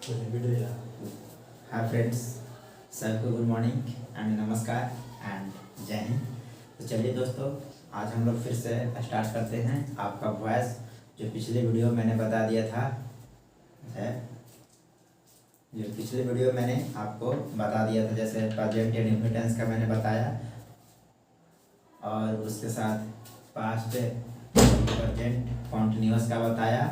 Hi friends, सबको good morning and नमस्कार and जय हिंद। तो चलिए दोस्तों, आज हम लोग फिर से स्टार्ट करते हैं आपका वॉइस। जो पिछले वीडियो मैंने बता दिया था है जो पिछले वीडियो मैंने आपको बता दिया था, जैसे प्रेजेंट एंड इंफिनिटेंस का मैंने बताया और उसके साथ पास्ट प्रेजेंट कॉन्टिन्यूअस का बताया।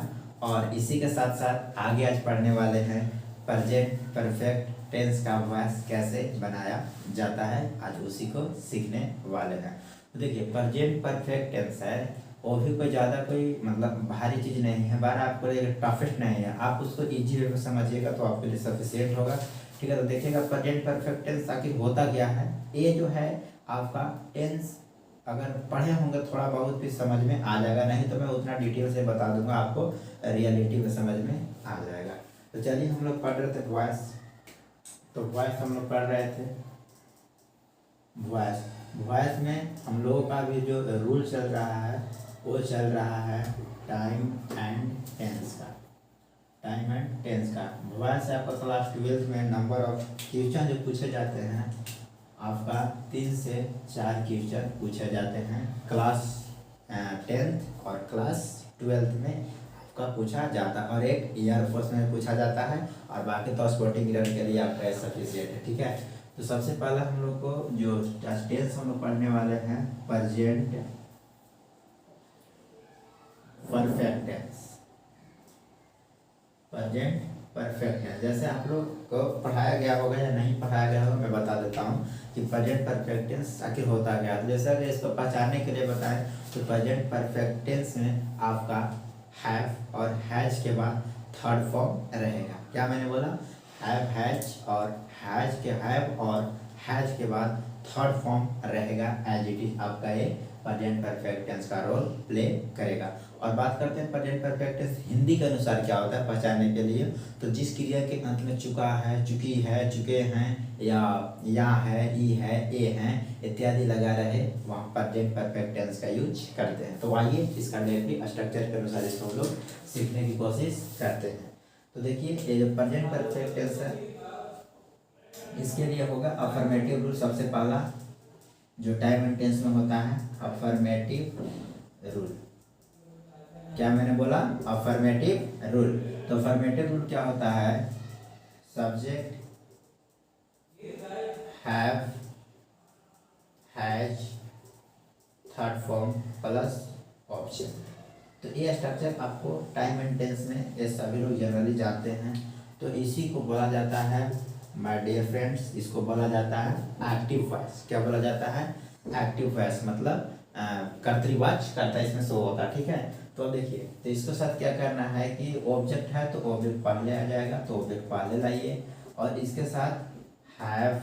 और इसी के साथ साथ आगे आज पढ़ने वाले हैं प्रेजेंट परफेक्ट टेंस का वॉइस कैसे बनाया जाता है। आज उसी को सीखने वाले हैं। तो देखिए, प्रेजेंट परफेक्ट टेंस है, वो भी कोई ज़्यादा कोई मतलब भारी चीज़ नहीं है, बार आपको टफेस्ट नहीं है। आप उसको इजी वे में समझिएगा तो आपके लिए सफिशिएंट होगा। ठीक है, तो देखिएगा प्रेजेंट परफेक्ट टेंस आखिर होता क्या है। ये जो है आपका टेंस अगर पढ़े होंगे थोड़ा बहुत भी समझ में आ जाएगा, नहीं तो मैं उतना डिटेल से बता दूंगा, आपको रियलिटी में समझ में आ जाएगा। तो चलिए, हम लोग पढ़ रहे थे वॉइस। तो वॉइस हम लोग पढ़ रहे थे वॉइस। वॉइस में हम लोगों का भी जो रूल चल रहा है वो चल रहा है टाइम एंड टेंस का। टाइम एंड टेंस का वॉइस है आपका क्लास 12 में नंबर ऑफ क्वेश्चन जो पूछे जाते हैं, आपका 3 से 4 क्वेश्चन पूछे जाते हैं क्लास 10th और क्लास 12th में आपका पूछा जाता है, और एक एयरफोर्स में पूछा जाता है, और बाकी तो स्पोर्टिंग रन के लिए आपका सफिशिएंट है। ठीक है, तो सबसे पहला हम लोग को जो टेंस हम लोग पढ़ने वाले हैं present perfect tense. Present perfect tense जैसे आप लोग को पढ़ाया गया होगा या नहीं पढ़ाया गया होगा, मैं बता देता हूँ कि प्रेजेंट परफेक्ट टेंस आखिर होता क्या है। तो जैसे अगर इसको पहचानने के लिए बताएं तो प्रेजेंट परफेक्ट टेंस में आपका हैव और हैज के बाद थर्ड फॉर्म रहेगा। क्या मैंने बोला? हैव हैज, और हैज के हैव और हैज के बाद थर्ड फॉर्म रहेगा एज इट इज। आपका ये प्रेजेंट परफेक्ट टेंस का रोल प्ले करेगा। और बात करते हैं प्रेजेंट परफेक्ट टेंस हिंदी के अनुसार क्या होता है पहचानने के लिए। तो जिस क्रिया के अंत में चुका है, चुकी है, चुके हैं, या है, ई है, ए हैं इत्यादि लगा रहे, वहाँ प्रेजेंट परफेक्ट टेंस का यूज करते हैं। तो आइए इसका डायरेक्टली स्ट्रक्चर के अनुसार इसको हम लोग सीखने की कोशिश करते हैं। तो देखिए, ये जो प्रेजेंट परफेक्ट टेंस है इसके लिए होगा अफर्मेटिव रूल। सबसे पहला जो टाइम एंड टेंस में होता है अफर्मेटिव रूल। क्या मैंने बोला? Affirmative rule. तो अफर्मेटिव रूल क्या होता है? Subject have has third form plus option. तो ये स्ट्रक्चर आपको टाइम एंड टेंस में ये सभी लोग जनरली जानते हैं। तो इसी को बोला जाता है माय डियर फ्रेंड्स, इसको बोला जाता है एक्टिव वॉइस। क्या बोला जाता है? एक्टिव वॉइस, मतलब कर्तृवाच करता है, इसमें शो होता है। ठीक है, तो देखिए, तो इसके साथ क्या करना है कि ऑब्जेक्ट है तो ऑब्जेक्ट पहले आ जाएगा, तो ऑब्जेक्ट पहले लाइए, और इसके साथ हैव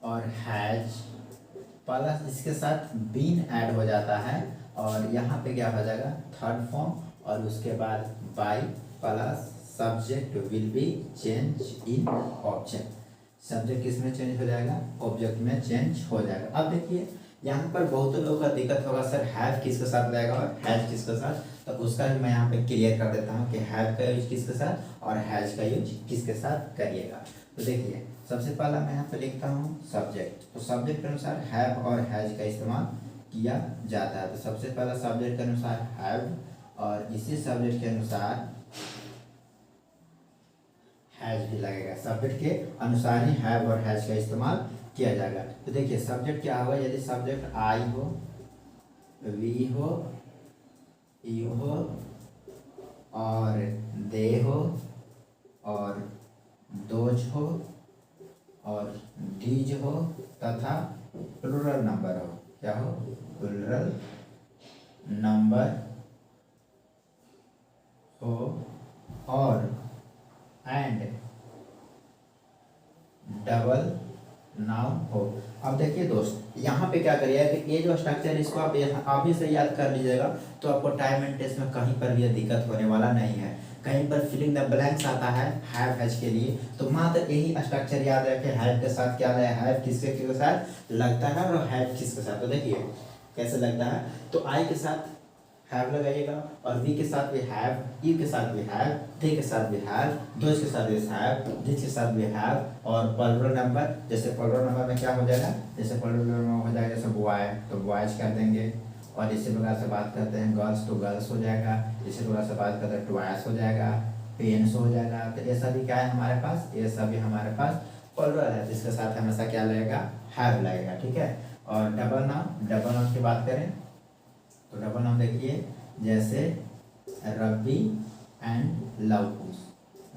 और हैज प्लस इसके साथ बीन ऐड हो जाता है, और यहाँ पे क्या हो जाएगा? थर्ड फॉर्म, और उसके बाद by plus subject will be change in object. Subject किस में चेंज हो जाएगा? ऑब्जेक्ट में चेंज हो जाएगा। अब देखिए, यहाँ पर बहुत लोगों का दिक्कत होगा, सर हैव किसके साथ रहेगा और हैज किसके साथ। तो उसका भी मैं यहाँ पे क्लियर कर देता हूँ कि हैव का यूज किसके साथ और हैज का यूज किसके साथ करिएगा। तो देखिए, सबसे पहला मैं यहाँ पे लिखता हूँ सब्जेक्ट। तो सब्जेक्ट के अनुसार हैव और हैज का इस्तेमाल किया जाता है। तो सबसे पहला सब्जेक्ट के अनुसार हैव, और इसी सब्जेक्ट के अनुसार हैज भी लगेगा। सब्जेक्ट के अनुसार ही हैव और हैज का इस्तेमाल किया जाएगा। तो देखिए, सब्जेक्ट क्या होगा? यदि सब्जेक्ट आई हो, वी हो, यू हो, और दे हो, और दोज हो, और डीज हो, तथा प्लूरल नंबर हो। क्या हो? प्लूरल नंबर हो, और एंड डबल नाउन हो। अब देखिए दोस्त, यहाँ पे क्या करिएगा कि ये जो स्ट्रक्चर इसको आप अभी से याद कर लीजिएगा, तो आपको टाइम एंड टेस्ट में कहीं पर भी दिक्कत होने वाला नहीं है। कहीं पर फिलिंग द ब्लैंक्स आता है हैव हैज के लिए, तो मात्र यही स्ट्रक्चर याद रखें। हैव के साथ क्या है? हैव किसके साथ लगता है और हैव किसके साथ। तो देखिए कैसे लगता है। तो आई के साथ हैव लगाइएगा, और वी के साथ भी हैव, यू के साथ भी हैव, दे के साथ भी हैव, दोज के साथ भी हैव, दिस के साथ भी हैव, और प्लुरल नंबर, जैसे प्लुरल नंबर में क्या हो जाएगा, जैसे प्लुरल नंबर में हो जाएगा जैसे बॉय तो बॉयज कर देंगे, और इसी प्रकार से बात करते हैं गर्ल्स तो गर्ल्स हो जाएगा, इसी प्रकार से बात करते हैं ट्वाइस हो जाएगा, पेन्स हो जाएगा। तो ये सभी क्या है हमारे पास, ये सभी हमारे पास प्लुरल है, जिसके साथ हमेशा क्या लगेगा, हैव लगेगा, ठीक है। और डबल नाउन की बात करें तो डबल नाउन देखिए जैसे रब्बी and Lavkush,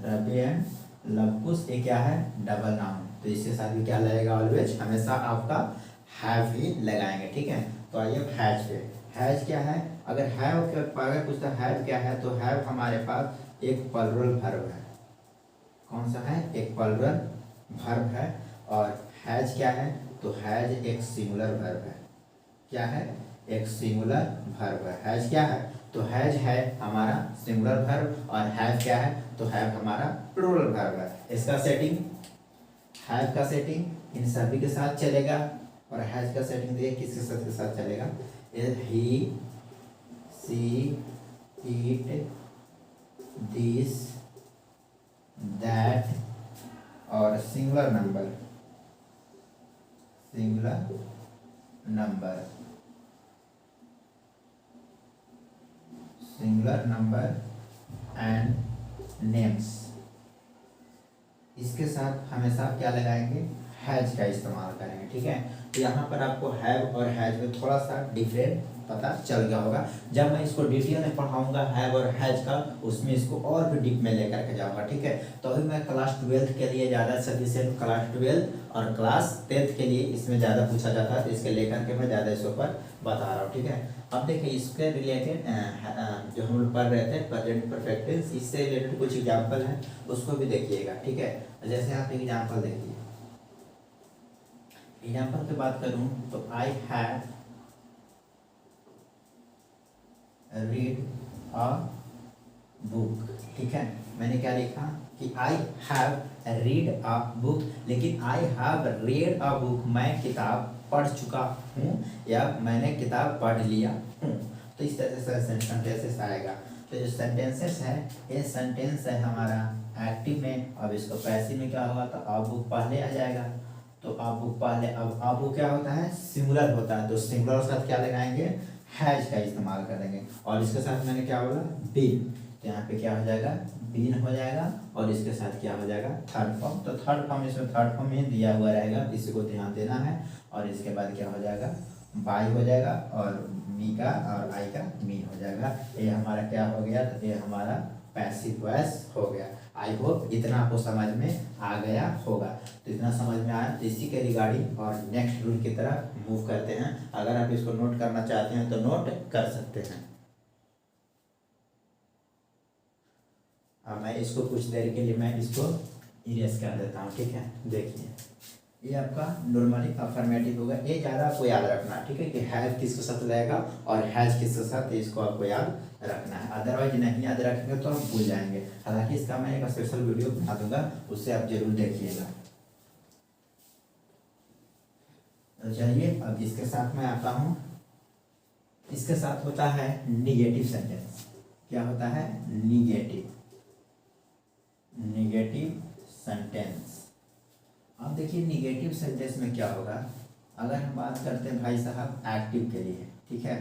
rabi and Lavkush ये क्या है, डबल नाउन, तो इसके साथ भी क्या लगेगा, ऑलवेज हमेशा आपका हैव ही लगाएंगे, ठीक है। तो आइए हैज पे, हैज क्या है, अगर हैव के अगर पूछता हैव क्या है, तो हैव हमारे पास एक प्लुरल वर्ब है, कौन सा है, एक प्लुरल वर्ब है। और हैज क्या है, तो हैज एक सिंगुलर वर्ब है, क्या है, एक सिंगुलर वर्ब है। हैज क्या है, तो हैज है हमारा सिंगुलर वर्ब, और हैव क्या है, तो हैव हमारा प्लुरल वर्ब है। इसका सेटिंग, हैव का सेटिंग इन सभी के साथ चलेगा, और हैज का सेटिंग देखिए किसके के साथ चलेगा, ही, सी, इट, दिस, दैट, और singular number, singular number and names, इसके साथ हमेशा क्या लगाएंगे, हैज का इस्तेमाल करेंगे, ठीक है। तो यहाँ पर आपको हैव और हैज में थोड़ा सा डिफरेंट पता चल गया होगा। जब मैं इसको डिटेल में पढ़ाऊंगा हैव और हैज का, उसमें इसको और भी डीप में लेकर के जाऊंगा, ठीक है। तो अभी मैं क्लास 12 के लिए ज़्यादा सफिशिएंट, क्लास 12 और क्लास 10 के लिए इसमें ज़्यादा पूछा जाता है, तो इसके लेकर के मैं ज़्यादा इसके ऊपर बता रहा हूँ, ठीक है। अब देखिए इसके रिलेटेड जो हम लोग पढ़ रहे थे प्रेजेंट परफेक्ट टेंस, इससे रिलेटेड कुछ एग्जाम्पल हैं, उसको भी देखिएगा, ठीक है। जैसे आप एक एग्जाम्पल देखिए, एग्जाम्पल की बात करूं तो I have read a book, ठीक है। मैंने क्या लिखा कि I have read a book, लेकिन I have read a book, मैं किताब पढ़ चुका हूँ या मैंने किताब पढ़ लिया हूँ। तो इस तरह से सेंटेंसेस आएगा। तो जो सेंटेंसेस है, ये सेंटेंस है हमारा एक्टिव में, अब इसको पैसिव में क्या होगा, तो अ बुक पहले आ जाएगा, तो अ बुक पहले, अब अ बुक क्या होता है, सिंगुलर होता है, तो सिंगुलर के साथ क्या लगाएंगे, हैज का इस्तेमाल करेंगे। और इसके साथ मैंने क्या बोला, बीन, तो यहाँ पे क्या हो जाएगा, बीन हो जाएगा, और इसके साथ क्या हो जाएगा, थर्ड फॉर्म। तो थर्ड फॉर्म इसमें थर्ड फॉर्म में दिया हुआ रहेगा, इसी को ध्यान देना है। और इसके बाद क्या हो जाएगा, बाई हो जाएगा, और मी का और आई का मी हो जाएगा। ये हमारा क्या हो गया, तो ये हमारा पैसिव वॉइस हो गया। आई होप इतना आपको समझ में आ गया होगा। तो इतना समझ में आया, तो इसी के रिगार्डिंग और नेक्स्ट रूल की तरफ मूव करते हैं। अगर आप इसको नोट करना चाहते हैं तो नोट कर सकते हैं। अब मैं इसको कुछ देर के लिए मैं इसको इरेज कर देता हूँ, ठीक है। देखिए ये आपका नॉर्मली अफर्मेटिव होगा, ये ज़्यादा आपको याद रखना है, ठीक है, कि हैव किसके साथ लगेगा और हैज किसके साथ, इसको आपको याद रखना है। अदरवाइज नहीं याद रखेंगे तो आप भूल जाएंगे। हालांकि इसका मैं एक स्पेशल वीडियो बना दूंगा, उससे आप जरूर देखिएगा। तो चलिए अब इसके साथ मैं आता हूँ। इसके साथ होता है निगेटिव सेंटेंस। क्या होता है, निगेटिव सेंटेंस। अब देखिए निगेटिव सेंटेंस में क्या होगा, अगर हम बात करते हैं भाई साहब एक्टिव के लिए, ठीक है,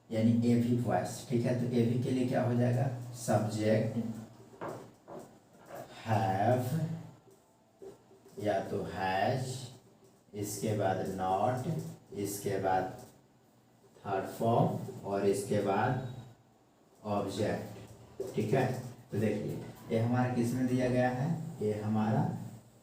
यानी एवी वॉइस, ठीक है। तो एवी के लिए क्या हो जाएगा, सब्जेक्ट हैव या तो हैज, इसके बाद नॉट, इसके बाद थर्ड फॉर्म, और इसके बाद ऑब्जेक्ट, ठीक है। तो देखिए ये हमारा किस में दिया गया है, ये हमारा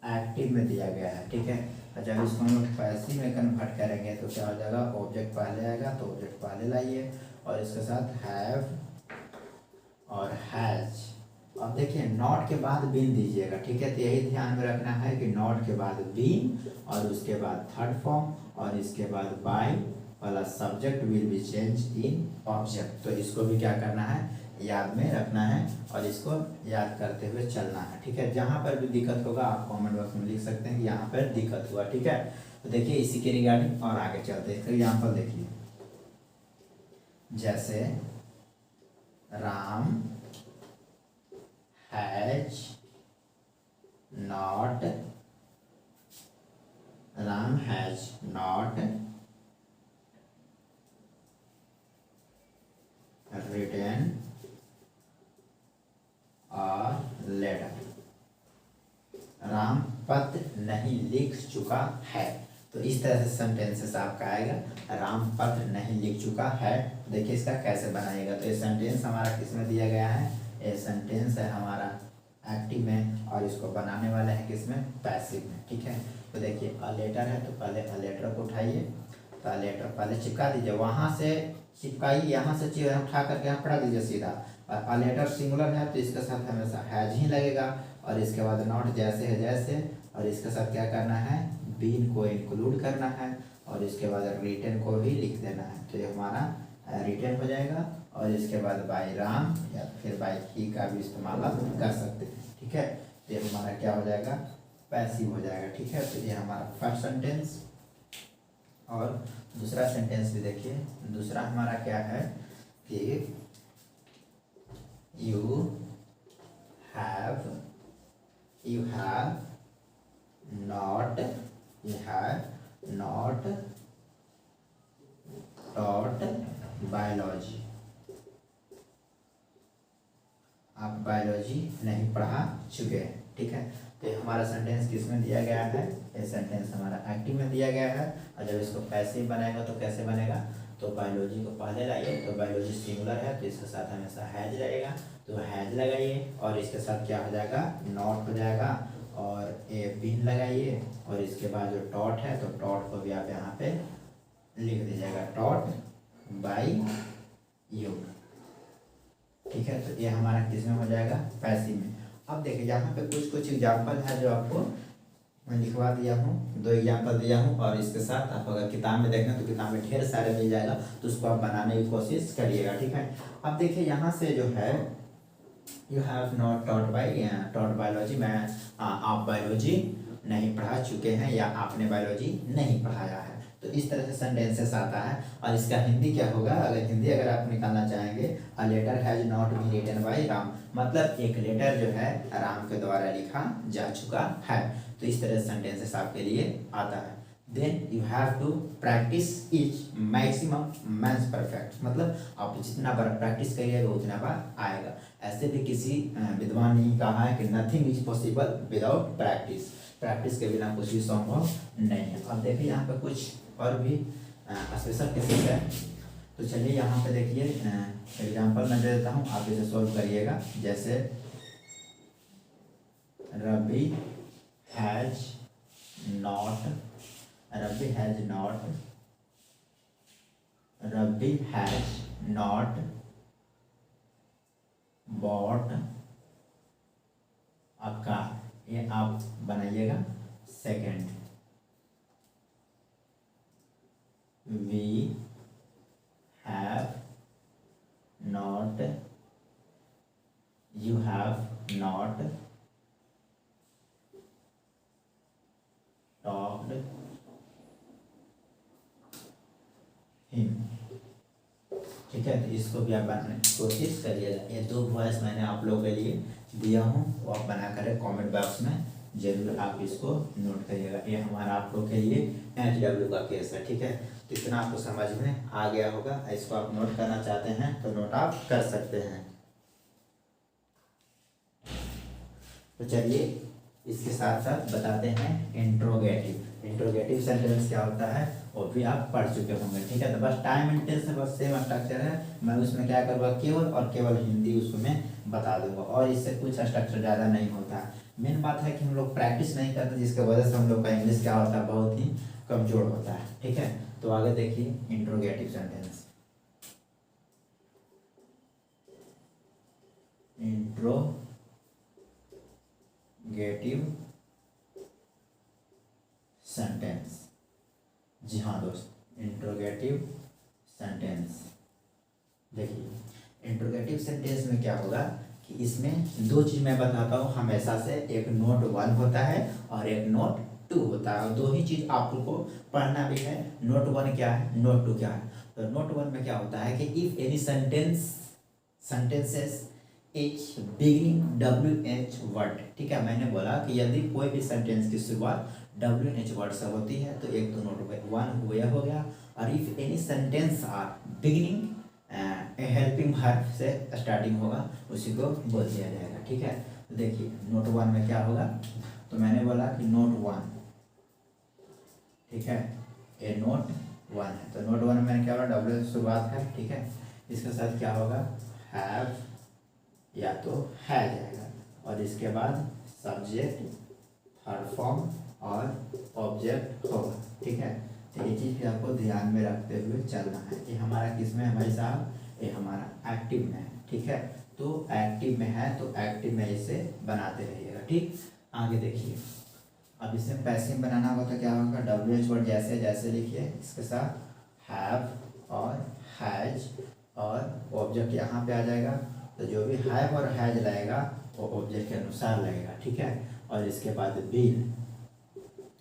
एक्टिव में दिया गया है, ठीक है। जब इसको हम लोग पैसिव में कन्वर्ट करेंगे तो क्या हो जाएगा, ऑब्जेक्ट पहले आएगा, तो ऑब्जेक्ट पहले लाइए, और इसके साथ हैव और हैज। अब देखिए नॉट के बाद बीन दीजिएगा, ठीक है। तो यही ध्यान में रखना है कि नॉट के बाद बीन, और उसके बाद थर्ड फॉर्म, और इसके बाद बाय वाला subject will be change in object. तो इसको भी क्या करना है, याद में रखना है, और इसको याद करते हुए चलना है, ठीक है। जहाँ पर भी दिक्कत होगा आप कमेंट बॉक्स में लिख सकते हैं कि यहाँ पर दिक्कत हुआ, ठीक है। तो देखिए इसी के रिगार्डिंग और आगे चलते हैं। इसका एग्जाम्पल देखिए, जैसे Ram has not written a letter। Ram पत्र नहीं लिख चुका है। तो इस तरह से सेंटेंसेस आपका आएगा, राम पत्र नहीं लिख चुका है। देखिए इसका कैसे बनाएगा। तो ये सेंटेंस हमारा किस में दिया गया है, ये सेंटेंस है हमारा एक्टिव में, और इसको बनाने वाले हैं किसमें, पैसिव में। ठीक है, तो देखिए अ लेटर है, तो पहले अ लेटर को उठाइए, तो अ लेटर पहले चिपका दीजिए, वहाँ से चिपकाइए, यहाँ से चीज उठा करके यहाँ पढ़ा दीजिए सीधा। और अ लेटर सिंगुलर है तो इसके साथ हमेशा हैज ही लगेगा, और इसके बाद नॉट जैसे है जैसे, और इसके साथ क्या करना है, बीन को इंक्लूड करना है, और इसके बाद रिटन को भी लिख देना है। तो ये हमारा रिटन हो जाएगा, और इसके बाद बाय राम या फिर बाय ही का भी इस्तेमाल आप कर सकते हैं। ठीक है, तो ये हमारा क्या हो जाएगा, पैसिव हो जाएगा। ठीक है, तो ये हमारा फर्स्ट सेंटेंस। और दूसरा सेंटेंस भी देखिए, दूसरा हमारा क्या है कि you have not taught biology. आप बायोलॉजी नहीं पढ़ा चुके हैं। ठीक है, तो ये हमारा सेंटेंस किस में दिया गया है, ये सेंटेंस हमारा एक्टिव में दिया गया है। और जब इसको पैसिव बनाएगा तो कैसे बनेगा, तो बायोलॉजी को पहले लाइए, तो बायोलॉजी सिंगुलर है तो इसके साथ हमेशा हैज रहेगा, तो हैज लगाइए, और इसके साथ क्या हो जाएगा, नॉट हो जाएगा, और ए बिन लगाइए, और इसके बाद जो टॉट है तो टॉट को भी आप यहाँ पे लिख दीजिएगा, टॉट बाई यू। ठीक है, तो ये हमारा किस में हो जाएगा, पैसिव में। अब देखिए यहाँ पे कुछ एग्जाम्पल है जो आपको मैं लिखवा दिया हूँ, 2 एग्जाम्पल दिया हूँ, और इसके साथ आप अगर किताब में देखें तो किताब में ढेर सारे मिल जाएगा, तो उसको आप बनाने की कोशिश करिएगा। ठीक है, अब देखिए यहाँ से जो है you have not taught biology, आप बायोलॉजी नहीं पढ़ा चुके हैं, या आपने बायोलॉजी नहीं पढ़ाया है। तो इस तरह से सेंटेंसेस आता है। और इसका हिंदी क्या होगा, अगर हिंदी अगर आप निकालना चाहेंगे, a letter has not been written by Ram, मतलब एक लेटर जो है राम के द्वारा लिखा जा चुका है। तो इस तरह से सेंटेंसेस आपके लिए आता है। Then you have to practise each maximum means perfect, मतलब आप जितना बार प्रैक्टिस करिएगा उतना बार आएगा। ऐसे भी किसी विद्वान ने कहा है कि nothing is possible without practice, practice के बिना कुछ भी संभव नहीं है। अब देखिए यहाँ पे कुछ और भी स्पेशल केसेस है, तो चलिए यहाँ पे देखिए एग्जांपल मैं दे देता हूँ, आप इसे सॉल्व करिएगा। जैसे Ravi has not bought a car, ये आप बनाइएगा। Second, we you have not talked him. ठीक है, तो इसको भी आप बनाने की कोशिश करिएगा। ये 2 वॉइस मैंने आप लोगों के लिए दिया हूँ, वो आप बना कर कॉमेंट बॉक्स में जरूर आप इसको नोट करिएगा। ये हमारा आप लोग के लिए HW का केस है। ठीक है, तो इतना आपको समझ में आ गया होगा। इसको आप नोट करना चाहते हैं तो नोट आप कर सकते हैं। तो चलिए इसके साथ साथ बताते हैं इंट्रोगेटिव सेंटेंस क्या होता है, वो भी आप पढ़ चुके होंगे। ठीक है, तो बस टाइम एंड टेंस बस सेम स्ट्रक्चर है। मैं उसमें क्या करूँगा, केवल हिंदी उसमें बता दूंगा, और इससे कुछ स्ट्रक्चर ज़्यादा नहीं होता। मेन बात है कि हम लोग प्रैक्टिस नहीं करते, जिसकी वजह से हम लोग का इंग्लिश क्या होता है, बहुत ही कमजोर होता है। ठीक है, तो आगे देखिए इंट्रोगेटिव सेंटेंस। इंट्रोगेटिव सेंटेंस, जी हाँ दोस्त, इंट्रोगेटिव सेंटेंस। देखिए इंट्रोगेटिव सेंटेंस में क्या होगा कि इसमें 2 चीज मैं बताता हूँ हमेशा से, एक नोट 1 होता है और एक नोट 2 होता है, और 2 ही चीज आपको पढ़ना भी है। नोट 1 क्या है, नोट 2 क्या है। तो नोट 1 में क्या होता है कि if any sentence sentences is beginning WH word. ठीक है, मैंने बोला कि यदि कोई भी सेंटेंस की शुरुआत WH वर्ड से होती है तो एक तो नोट वन हुआ हो गया, और if any sentence are beginning helping verb से स्टार्टिंग होगा उसी को बोल दिया जाएगा। ठीक है, तो देखिए नोट वन में क्या होगा, तो मैंने बोला कि नोट वन, ठीक है, ए नोट वन है, तो नोट वन में मैंने क्या बोला, W से शुरुआत है। ठीक है, इसके साथ क्या होगा, हैव या तो है जाएगा, और इसके बाद सब्जेक्ट, थर्ड फॉर्म और ऑब्जेक्ट होगा। ठीक है, तो ये चीज़ भी आपको ध्यान में रखते हुए चलना है। ये हमारा किस में है भाई साहब, ये हमारा एक्टिव में है। ठीक है, तो एक्टिव में है तो एक्टिव में इसे बनाते रहिएगा। ठीक, आगे देखिए, अब इसमें पैसिव बनाना होगा तो क्या होगा, WH वर्ड जैसे जैसे लिखिए, इसके साथ हैव और हैज, और ऑब्जेक्ट यहाँ पे आ जाएगा, तो जो भी हैव और हैज लगेगा वो ऑब्जेक्ट के अनुसार लगेगा। ठीक है, और इसके बाद बीन,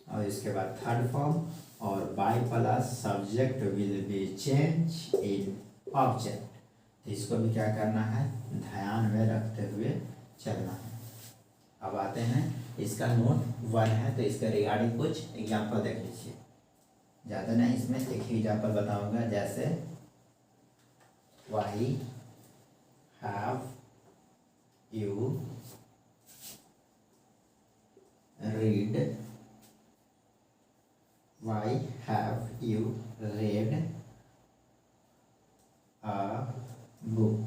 और इसके बाद थर्ड फॉर्म, और by plus subject will be change in object. तो इसको भी क्या करना है, ध्यान में रखते हुए चलना है। अब आते हैं, इसका नोट वन है तो इसके रिगार्डिंग कुछ एग्जाम्पल देख लीजिए, ज़्यादा नहीं, इसमें एक ही एग्जाम्पल बताऊंगा, जैसे why have you read, why have you read a book।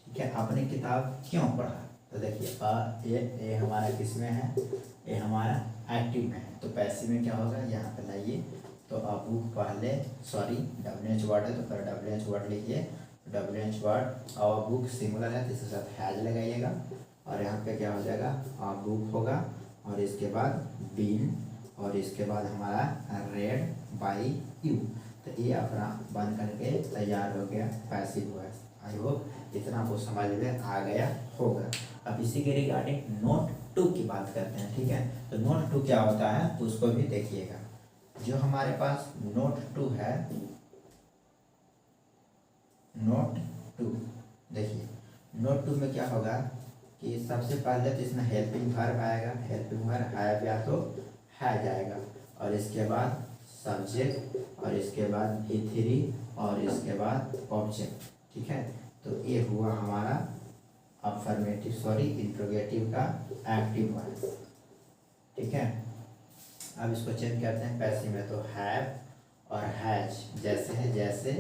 ठीक है, आपने किताब क्यों पढ़ा, तो देखिए ये हमारा किस में है, ये हमारा एक्टिव में है, तो पैसिव में क्या होगा, यहाँ पे लाइए, तो अ बुक पहले, सॉरी WH वर्ड है तो पहले WH वर्ड लिखिए, WH word, a book singular है तो इसके साथ हैज लगाइएगा, और यहाँ पे क्या हो जाएगा, अ बुक होगा, और इसके बाद बीन, और इसके बाद हमारा रेड बाई यू। तो ये अपना बन करके तैयार हो गया, पैसिव हुआ। आई होप इतना आपको समझ में आ गया होगा। अब इसी के रिगार्डिंग नोट टू की बात करते हैं। ठीक है, तो नोट टू क्या होता है उसको भी देखिएगा। जो हमारे पास नोट टू है, नोट टू देखिए, नोट टू में क्या होगा कि सबसे पहले तो इसमें हेल्पिंग वर्ब आएगा, हेल्पिंग वर्ब हैव या तो है जाएगा, और इसके बाद सब्जेक्ट, और इसके बाद V3, और इसके बाद ऑब्जेक्ट। ठीक है, तो ये हुआ हमारा अफर्मेटिव, सॉरी इंट्रोगेटिव का एक्टिव वर्ब। ठीक है, अब इसको चेंज करते हैं पैसिव में, तो हैव और हैज जैसे है जैसे,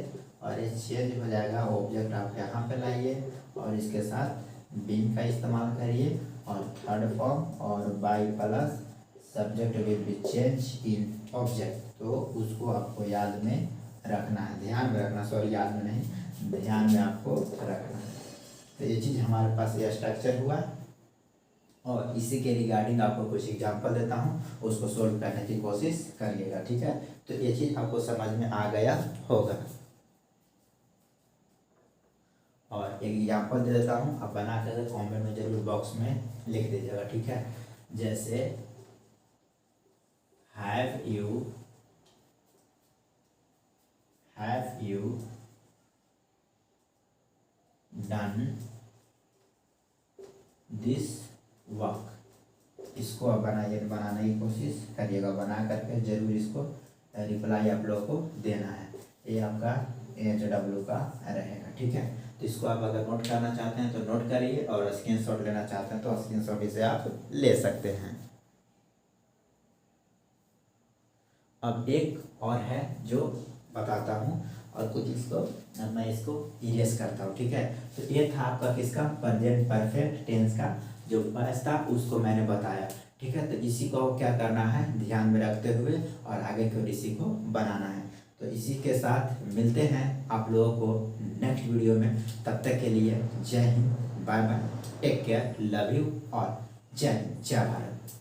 और ये चेंज हो जाएगा, ऑब्जेक्ट आप यहाँ पे लाइए, और इसके साथ बीन का इस्तेमाल करिए, और थर्ड फॉर्म, और by plus subject will be change in object. तो उसको आपको याद में रखना है, ध्यान में रखना, सॉरी याद में नहीं, ध्यान में आपको रखना है। तो ये चीज़ हमारे पास ये स्ट्रक्चर हुआ, और इसी के रिगार्डिंग आपको कुछ एग्जांपल देता हूँ, उसको सोल्व करने की कोशिश करिएगा। ठीक है, तो ये चीज़ आपको समझ में आ गया होगा, और एक एग्जांपल दे देता हूँ, आप बना कर कॉमेंट में जरूर बॉक्स में लिख दीजिएगा। ठीक है, जैसे have you done this work. इसको आप बनाने की कोशिश करिएगा, बना करके जरूर इसको रिप्लाई आप लोगों को देना है। ये आपका HW का रहेगा। ठीक है, तो इसको आप अगर नोट करना चाहते हैं तो नोट करिए, और स्क्रीनशॉट लेना चाहते हैं तो स्क्रीनशॉट इसे आप ले सकते हैं। अब एक और है जो बताता हूँ, और कुछ इसको मैं इसको इरेज करता हूँ। ठीक है, तो ये था आपका किसका, प्रेजेंट परफेक्ट टेंस का जो बस था उसको मैंने बताया। ठीक है, तो इसी को क्या करना है, ध्यान में रखते हुए और आगे को इसी को बनाना है। तो इसी के साथ मिलते हैं आप लोगों को नेक्स्ट वीडियो में। तब तक के लिए जय हिंद, bye bye, take care, love you, और जय हिंद, जय भारत।